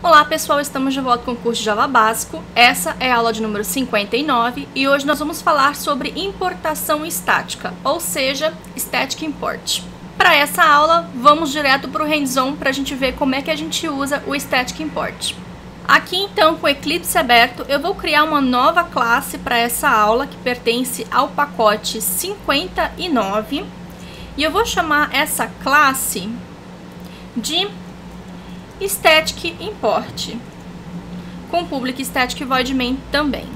Olá pessoal, estamos de volta com o curso de Java Básico. Essa é a aula de número 59 e hoje nós vamos falar sobre importação estática, ou seja, Static Import. Para essa aula, vamos direto para o hands-on para a gente ver como é que a gente usa o Static Import. Aqui então, com o Eclipse aberto, eu vou criar uma nova classe para essa aula que pertence ao pacote 59 e eu vou chamar essa classe de Static Import, com Public Static Void Main também.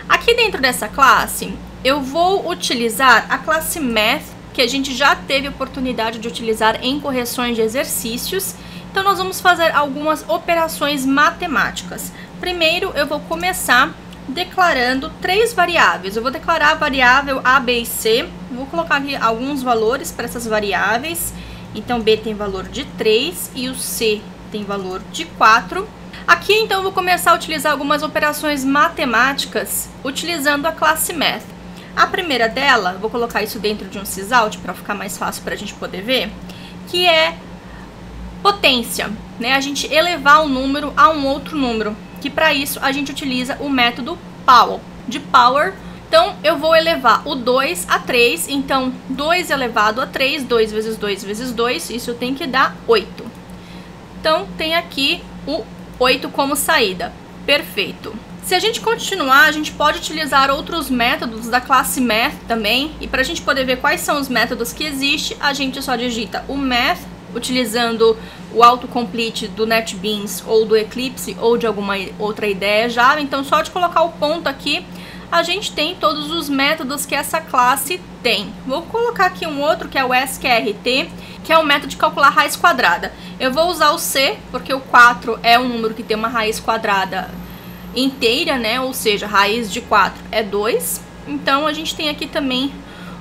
Aqui dentro dessa classe, eu vou utilizar a classe Math, que a gente já teve oportunidade de utilizar em correções de exercícios. Então, nós vamos fazer algumas operações matemáticas. Primeiro, eu vou começar declarando três variáveis. Eu vou declarar a variável A, B e C. Vou colocar aqui alguns valores para essas variáveis. Então, B tem valor de 3 e o C tem valor de 4. Aqui, então, eu vou começar a utilizar algumas operações matemáticas utilizando a classe Math. A primeira dela, vou colocar isso dentro de um sysout para ficar mais fácil para a gente poder ver, que é potência, né? A gente elevar um número a um outro número, que para isso a gente utiliza o método power, de power. Então, eu vou elevar o 2 a 3, então 2 elevado a 3, 2 vezes 2 vezes 2, isso tem que dar 8. Então, tem aqui o 8 como saída. Perfeito. Se a gente continuar, a gente pode utilizar outros métodos da classe Math também, e para a gente poder ver quais são os métodos que existem, a gente só digita o Math, utilizando o autocomplete do NetBeans ou do Eclipse ou de alguma outra ideia Java. Então, só de colocar o ponto aqui, a gente tem todos os métodos que essa classe tem. Vou colocar aqui um outro que é o sqrt, que é o método de calcular raiz quadrada. Eu vou usar o C, porque o 4 é um número que tem uma raiz quadrada inteira, né? Ou seja, raiz de 4 é 2. Então, a gente tem aqui também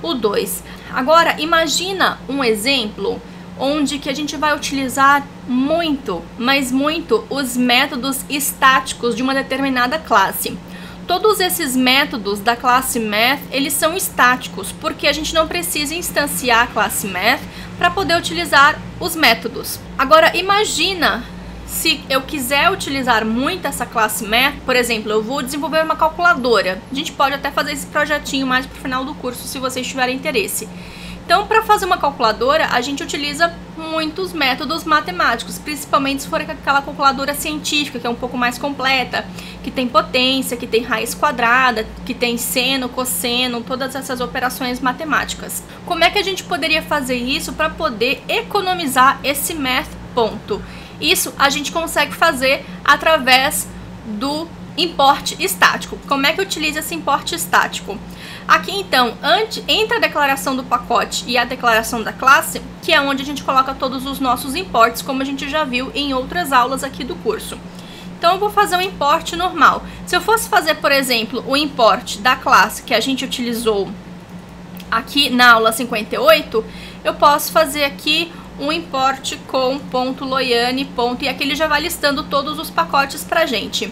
o 2. Agora, imagina um exemplo onde que a gente vai utilizar muito, mas muito, os métodos estáticos de uma determinada classe. Todos esses métodos da classe Math, eles são estáticos, porque a gente não precisa instanciar a classe Math para poder utilizar os métodos. Agora, imagina se eu quiser utilizar muito essa classe Math, por exemplo, eu vou desenvolver uma calculadora. A gente pode até fazer esse projetinho mais para o final do curso, se vocês tiverem interesse. Então, para fazer uma calculadora, a gente utiliza muitos métodos matemáticos, principalmente se for aquela calculadora científica, que é um pouco mais completa, que tem potência, que tem raiz quadrada, que tem seno, cosseno, todas essas operações matemáticas. Como é que a gente poderia fazer isso para poder economizar esse math ponto? Isso a gente consegue fazer através do import estático. Como é que utiliza esse import estático? Aqui então, entre a declaração do pacote e a declaração da classe, que é onde a gente coloca todos os nossos imports, como a gente já viu em outras aulas aqui do curso. Então, eu vou fazer um import normal. Se eu fosse fazer, por exemplo, o import da classe que a gente utilizou aqui na aula 58, eu posso fazer aqui um import com .loiane, e aqui ele já vai listando todos os pacotes pra gente.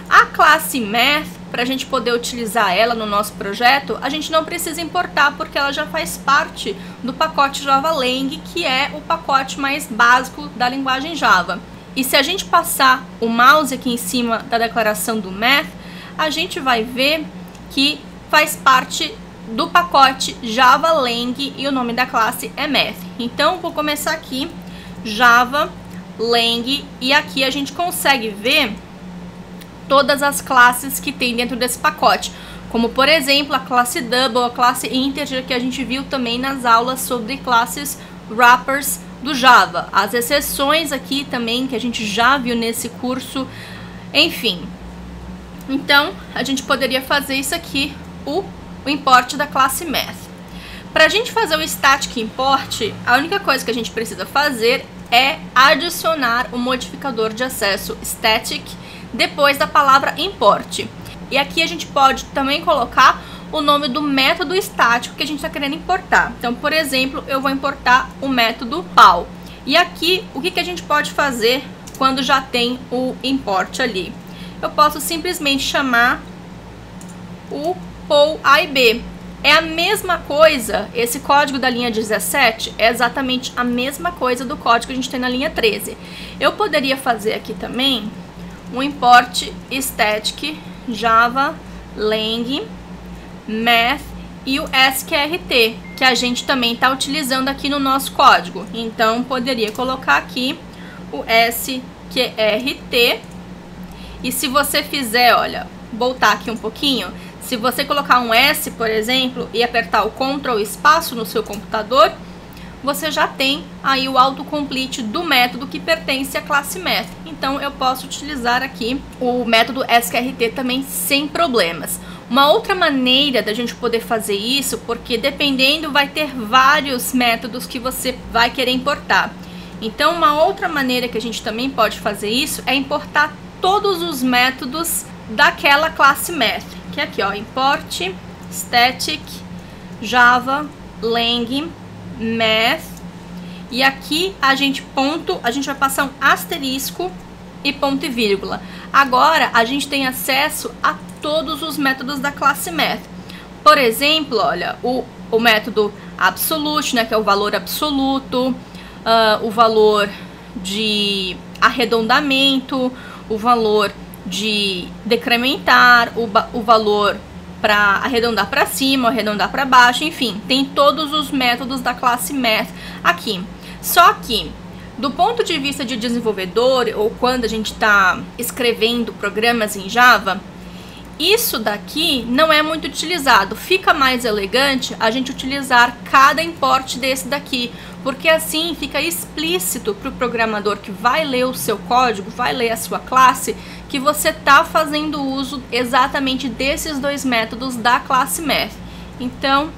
A classe Math, para a gente poder utilizar ela no nosso projeto, a gente não precisa importar, porque ela já faz parte do pacote JavaLang, que é o pacote mais básico da linguagem Java. E se a gente passar o mouse aqui em cima da declaração do Math, a gente vai ver que faz parte do pacote JavaLang e o nome da classe é Math. Então, vou começar aqui, JavaLang, e aqui a gente consegue ver todas as classes que tem dentro desse pacote, como por exemplo a classe Double, a classe Integer, que a gente viu também nas aulas sobre classes wrappers do Java, as exceções aqui também que a gente já viu nesse curso, enfim. Então, a gente poderia fazer isso aqui, o import da classe Math. Para a gente fazer o Static Import, a única coisa que a gente precisa fazer é adicionar o modificador de acesso static depois da palavra import. E aqui a gente pode também colocar o nome do método estático que a gente está querendo importar. Então, por exemplo, eu vou importar o método pow. E aqui, o que a gente pode fazer quando já tem o import ali? Eu posso simplesmente chamar o pow A e B. É a mesma coisa, esse código da linha 17 é exatamente a mesma coisa do código que a gente tem na linha 13. Eu poderia fazer aqui também um import static java lang math e o sqrt, que a gente também está utilizando aqui no nosso código. Então, poderia colocar aqui o sqrt. E se você fizer, olha, voltar aqui um pouquinho, se você colocar um S, por exemplo, e apertar o Ctrl espaço no seu computador, você já tem aí o autocomplete do método que pertence à classe Math. Então, eu posso utilizar aqui o método sqrt também sem problemas. Uma outra maneira da gente poder fazer isso, porque dependendo vai ter vários métodos que você vai querer importar. Então, uma outra maneira que a gente também pode fazer isso é importar todos os métodos daquela classe Math, que é aqui, ó, import static java lang math, e aqui a gente vai passar um asterisco e ponto e vírgula. Agora a gente tem acesso a todos os métodos da classe Math. Por exemplo, olha, o método absolute, né, que é o valor absoluto, o valor de arredondamento, o valor de decrementar, o valor para arredondar para cima, arredondar para baixo, enfim, tem todos os métodos da classe Math aqui. Só que, do ponto de vista de desenvolvedor, ou quando a gente está escrevendo programas em Java, isso daqui não é muito utilizado. Fica mais elegante a gente utilizar cada import desse daqui, porque assim fica explícito para o programador que vai ler o seu código, vai ler a sua classe, que você está fazendo uso exatamente desses dois métodos da classe Math. Então,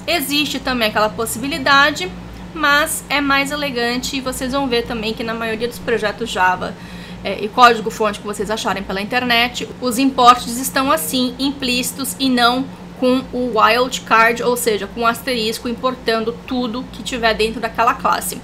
existe também aquela possibilidade, mas é mais elegante, e vocês vão ver também que na maioria dos projetos Java e código-fonte que vocês acharem pela internet, os imports estão assim, implícitos, e não com o wildcard, ou seja, com o asterisco importando tudo que tiver dentro daquela classe.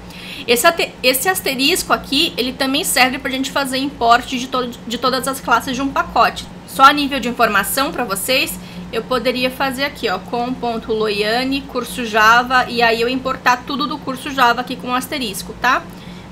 Esse asterisco aqui, ele também serve para a gente fazer import de todas as classes de um pacote. Só a nível de informação para vocês, eu poderia fazer aqui, ó, com.loiane, curso Java, e aí eu importar tudo do curso Java aqui com um asterisco, tá?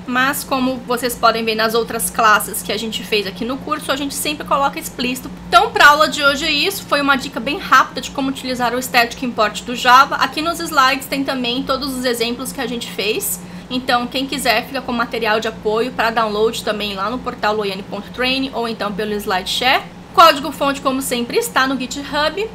Mas como vocês podem ver nas outras classes que a gente fez aqui no curso, a gente sempre coloca explícito. Então, para a aula de hoje é isso. Foi uma dica bem rápida de como utilizar o Static Import do Java. Aqui nos slides tem também todos os exemplos que a gente fez. Então, quem quiser, fica com material de apoio para download também lá no portal loiane.training ou então pelo SlideShare. Código-fonte, como sempre, está no GitHub.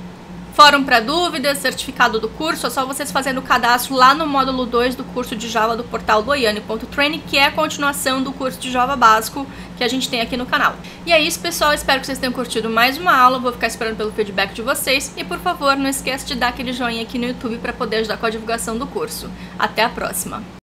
Fórum para dúvidas, certificado do curso, é só vocês fazendo o cadastro lá no módulo 2 do curso de Java do portal loiane.training, que é a continuação do curso de Java básico que a gente tem aqui no canal. E é isso, pessoal, espero que vocês tenham curtido mais uma aula, vou ficar esperando pelo feedback de vocês, e por favor, não esqueça de dar aquele joinha aqui no YouTube para poder ajudar com a divulgação do curso. Até a próxima!